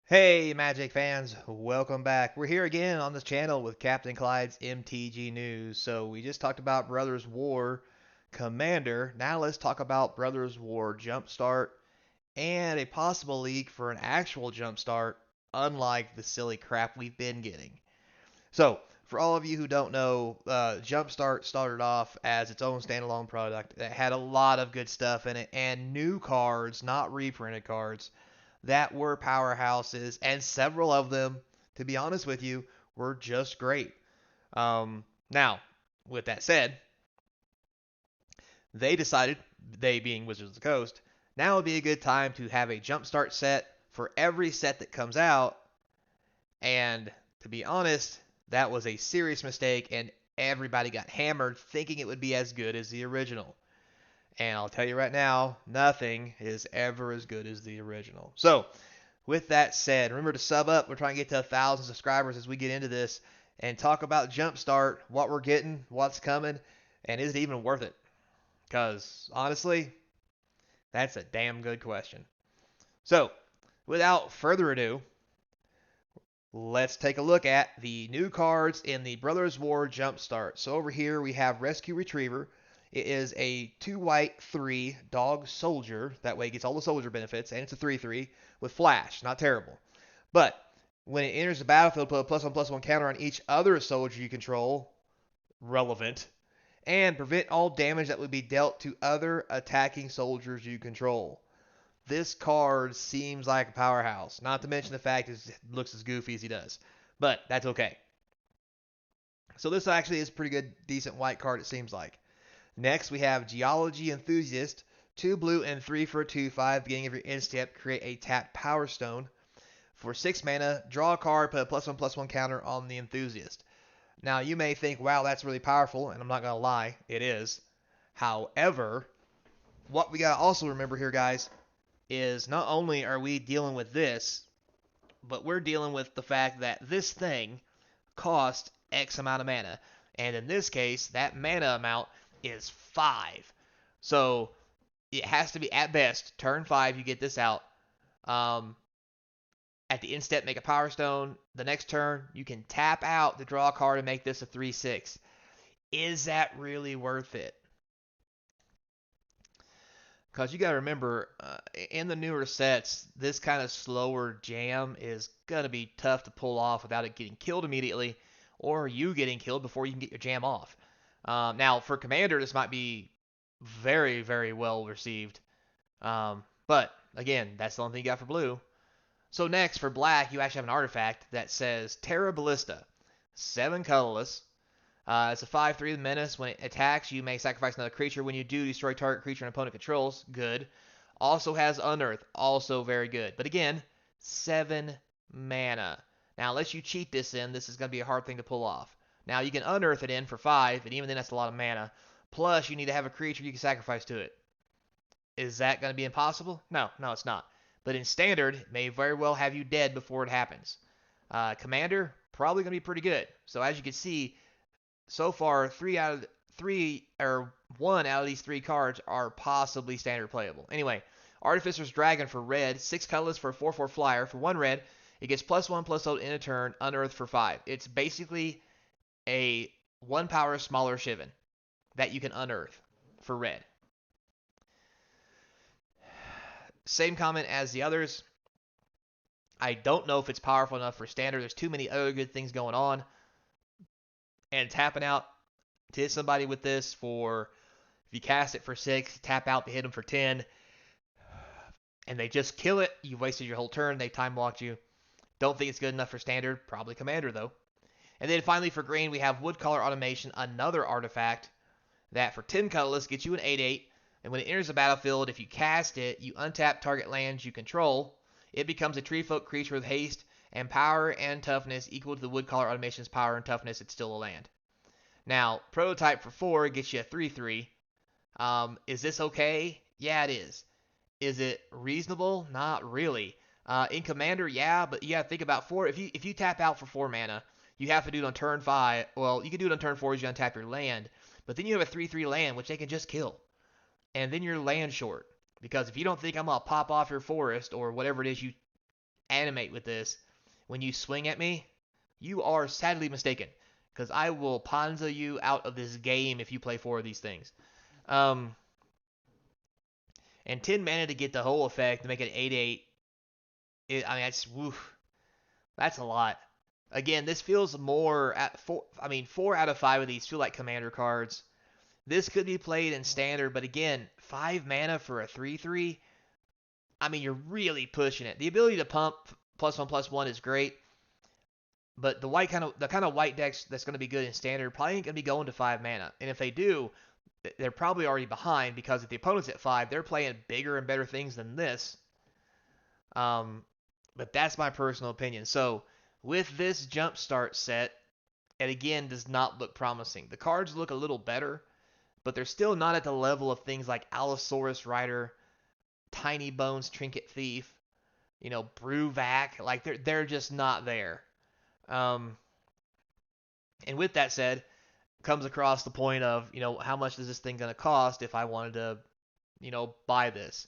Hey, Magic fans, welcome back. We're here again on this channel with Captain Clyde's MTG News. So, we just talked about Brothers War Commander. Now, let's talk about Brothers War Jumpstart and a possible leak for an actual Jumpstart, unlike the silly crap we've been getting. So, for all of you who don't know, Jumpstart started off as its own standalone product that had a lot of good stuff in it and new cards, not reprinted cards that were powerhouses, and several of them, to be honest with you, were just great. Now, with that said, they decided, they being Wizards of the Coast, now would be a good time to have a jumpstart set for every set that comes out. And to be honest, that was a serious mistake, and everybody got hammered thinking it would be as good as the original. And I'll tell you right now, nothing is ever as good as the original. So, with that said, remember to sub up. We're trying to get to 1,000 subscribers as we get into this and talk about Jumpstart, what we're getting, what's coming, and is it even worth it? Because honestly, that's a damn good question. So, without further ado, let's take a look at the new cards in the Brothers War Jumpstart. So over here we have Rescue Retriever. It is a 2 white 3 dog soldier. That way it gets all the soldier benefits, and it's a 3/3 with flash. Not terrible. But when it enters the battlefield, put a +1/+1 counter on each other soldier you control. Relevant. And prevent all damage that would be dealt to other attacking soldiers you control. This card seems like a powerhouse. Not to mention the fact it looks as goofy as he does. But that's okay. So this actually is a pretty good, decent white card, it seems like. Next, we have Geology Enthusiast. 2 blue and 3 for a 2/5. Beginning of your end step, create a tap Power Stone. For 6 mana, draw a card, put a +1/+1 counter on the Enthusiast. Now, you may think, wow, that's really powerful, and I'm not going to lie, it is. However, what we got to also remember here, guys, is not only are we dealing with this, but we're dealing with the fact that this thing costs X amount of mana. And in this case, that mana amount is 5. So it has to be, at best, turn 5, you get this out. At the end step, make a Power Stone. The next turn, you can tap out to draw a card and make this a 3/6. Is that really worth it? Because you got to remember, in the newer sets, this kind of slower jam is going to be tough to pull off without it getting killed immediately, or you getting killed before you can get your jam off. Now, for Commander, this might be very, very well received. But, again, that's the only thing you got for blue. So next, for black, you actually have an artifact that says Terra Ballista. 7 colorless. It's a 5/3 menace. When it attacks, you may sacrifice another creature. When you do, destroy target creature an opponent controls. Good. Also has Unearth. Also very good. But again, 7 mana. Now, unless you cheat this in, this is going to be a hard thing to pull off. Now, you can Unearth it in for 5, and even then that's a lot of mana. Plus, you need to have a creature you can sacrifice to it. Is that going to be impossible? No, it's not. But in Standard, it may very well have you dead before it happens. Commander, probably going to be pretty good. So as you can see, so far, 1 out of these 3 cards are possibly standard playable. Anyway, Artificer's Dragon for red, 6 colorless for a 4/4 flyer. For 1 red, it gets +1/+0 in a turn, unearthed for 5. It's basically a 1 power smaller Shivan that you can unearth for red. Same comment as the others. I don't know if it's powerful enough for standard. There's too many other good things going on. And tapping out to hit somebody with this for, if you cast it for 6, tap out to hit them for 10, and they just kill it, you've wasted your whole turn, they time blocked you. Don't think it's good enough for standard, probably commander though. And then finally for green, we have Woodcaller Automation, another artifact that for 10 colorless gets you an 8/8, and when it enters the battlefield, if you cast it, you untap target lands you control. It becomes a tree folk creature with haste and power and toughness equal to the Woodcaller Automation's power and toughness. It's still a land. Now, Prototype for 4 gets you a 3/3. Is this okay? Yeah, it is. Is it reasonable? Not really. In Commander, yeah, but you got to think about 4. If you tap out for 4 mana, you have to do it on turn 5. Well, you can do it on turn 4 as you untap your land, but then you have a 3/3 land, which they can just kill. And then you're land short. Because if you don't think I'm going to pop off your forest or whatever it is you animate with this, when you swing at me, you are sadly mistaken. Because I will Ponza you out of this game if you play 4 of these things. Um, and 10 mana to get the whole effect to make it 8/8. I mean, that's a lot. Again, this feels more at 4. I mean, 4 out of 5 of these feel like commander cards. This could be played in standard, but again, 5 mana for a 3/3. I mean, you're really pushing it. The ability to pump +1/+1 is great, but the kind of white decks that's going to be good in standard probably ain't going to be going to 5 mana. And if they do, they're probably already behind because if the opponent's at 5, they're playing bigger and better things than this. But that's my personal opinion. So with this Jumpstart set, it again does not look promising. The cards look a little better, but they're still not at the level of things like Allosaurus Rider, Tiny Bones Trinket Thief, Bruvac. Like they're just not there. And with that said, comes across the point of, how much is this thing going to cost if I wanted to, buy this?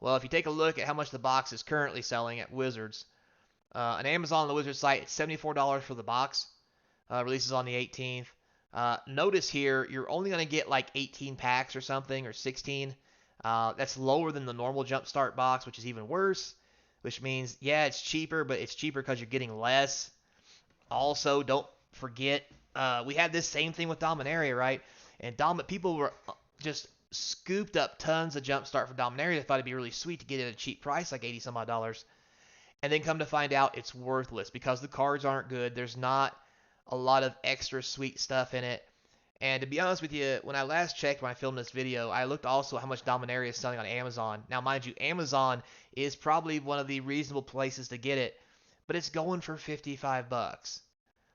Well, if you take a look at how much the box is currently selling at Wizards, on Amazon, the Wizards site, it's $74 for the box. Releases on the 18th. Notice here, you're only going to get like 18 packs or something, or 16. That's lower than the normal Jumpstart box, which is even worse. Which means, yeah, it's cheaper, but it's cheaper because you're getting less. Also, don't forget, we had this same thing with Dominaria, right? And people were just scooped up tons of Jumpstart for Dominaria. They thought it'd be really sweet to get it at a cheap price, like 80 some odd dollars. And then come to find out it's worthless because the cards aren't good. There's not a lot of extra sweet stuff in it. And to be honest with you, when I last checked when I filmed this video, I looked also how much Dominaria is selling on Amazon. Now, mind you, Amazon is probably one of the reasonable places to get it, but it's going for $55.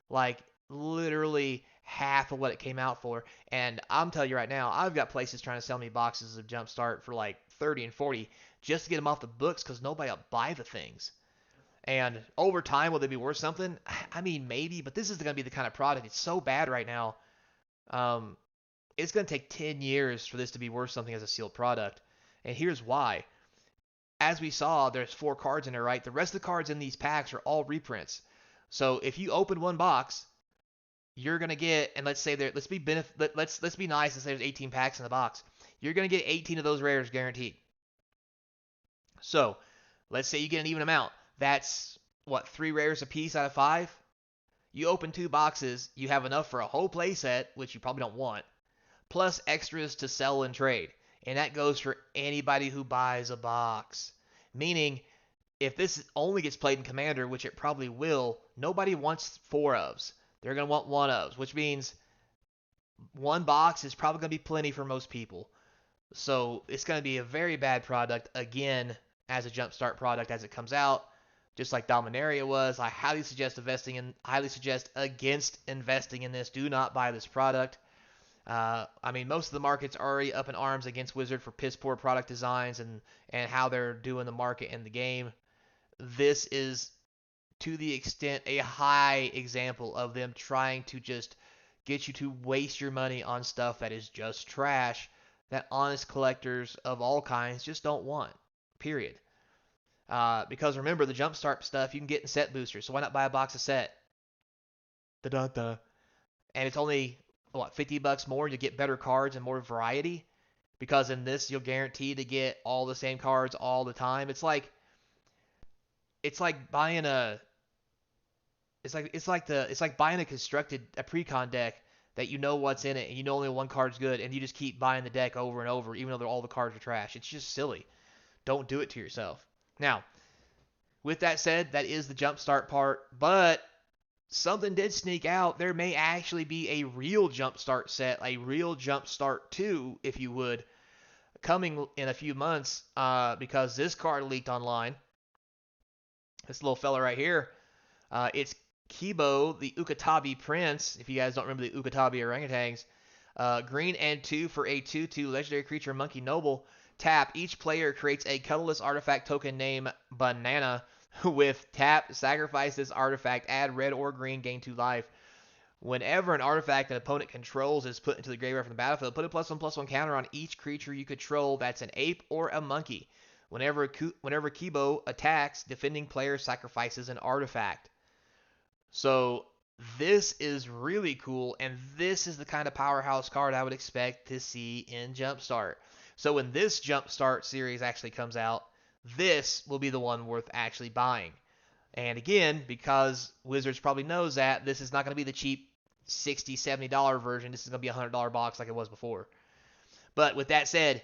Like, literally half of what it came out for. And I'm telling you right now, I've got places trying to sell me boxes of Jumpstart for like 30 and 40 just to get them off the books because nobody will buy the things. And over time, will they be worth something? I mean, maybe, but this is going to be the kind of product. It's so bad right now. It's going to take 10 years for this to be worth something as a sealed product. And here's why. As we saw, there's 4 cards in there, right? The rest of the cards in these packs are all reprints. So if you open one box, you're going to get, and let's say let's be nice and say there's 18 packs in the box. You're going to get 18 of those rares guaranteed. So let's say you get an even amount. That's, 3 rares a piece out of 5? You open 2 boxes, you have enough for a whole playset, which you probably don't want, plus extras to sell and trade. And that goes for anybody who buys a box. Meaning, if this only gets played in Commander, which it probably will, nobody wants 4 ofs. They're going to want 1 ofs, which means 1 box is probably going to be plenty for most people. So it's going to be a very bad product, again, as a Jumpstart product as it comes out. Just like Dominaria was, I highly suggest against investing in this. Do not buy this product. I mean, most of the market's already up in arms against Wizard for piss poor product designs and how they're doing the market and the game. This is, to the extent, a high example of them trying to just get you to waste your money on stuff that is just trash that honest collectors of all kinds just don't want. Period. Because remember, the Jumpstart stuff you can get in set boosters, so why not buy a box of set? Da-da-da. And it's only, $50 more to get better cards and more variety? Because in this, you'll guarantee to get all the same cards all the time. It's like buying a buying a precon deck that you know what's in it and you know only one card's good and you just keep buying the deck over and over even though all the cards are trash. It's just silly. Don't do it to yourself. Now, with that said, that is the Jumpstart part, but something did sneak out. There may actually be a real Jumpstart set, a real Jumpstart 2, if you would, coming in a few months because this card leaked online. This little fella right here. It's Kibo, the Ukatabi Prince, if you guys don't remember the Ukatabi orangutans. Green and 2 for a 2/2 legendary creature Monkey Noble. Tap. Each player creates a colorless artifact token named Banana. With tap, sacrifice this artifact, add red or green, gain 2 life. Whenever an artifact an opponent controls is put into the graveyard from the battlefield, put a +1/+1 counter on each creature you control that's an ape or a monkey. whenever Kibo attacks, defending player sacrifices an artifact. So this is really cool, and this is the kind of powerhouse card I would expect to see in Jumpstart. So when this Jumpstart series actually comes out, this will be the one worth actually buying. And again, because Wizards probably knows that, this is not going to be the cheap $60, $70 version. This is going to be a $100 box like it was before. But with that said,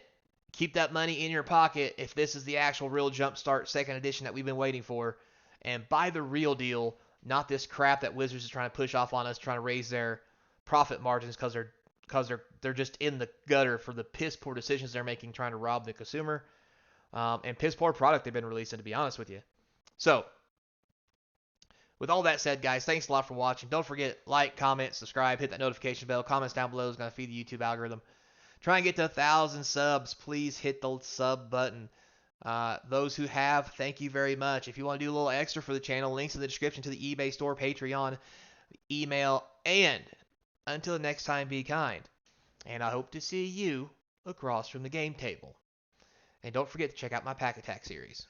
keep that money in your pocket if this is the actual real Jumpstart second edition that we've been waiting for, and buy the real deal, not this crap that Wizards is trying to push off on us, trying to raise their profit margins because they're just in the gutter for the piss poor decisions they're making, trying to rob the consumer, and piss poor product they've been releasing, to be honest with you. So with all that said, guys, thanks a lot for watching. Don't forget, like, comment, subscribe, hit that notification bell. Comments down below is going to feed the YouTube algorithm. Try and get to 1,000 subs. Please hit the sub button. Those who have, thank you very much. If you want to do a little extra for the channel, links in the description to the eBay store, Patreon, email, and until next time, be kind. And I hope to see you across from the game table. And don't forget to check out my Pack Attack series.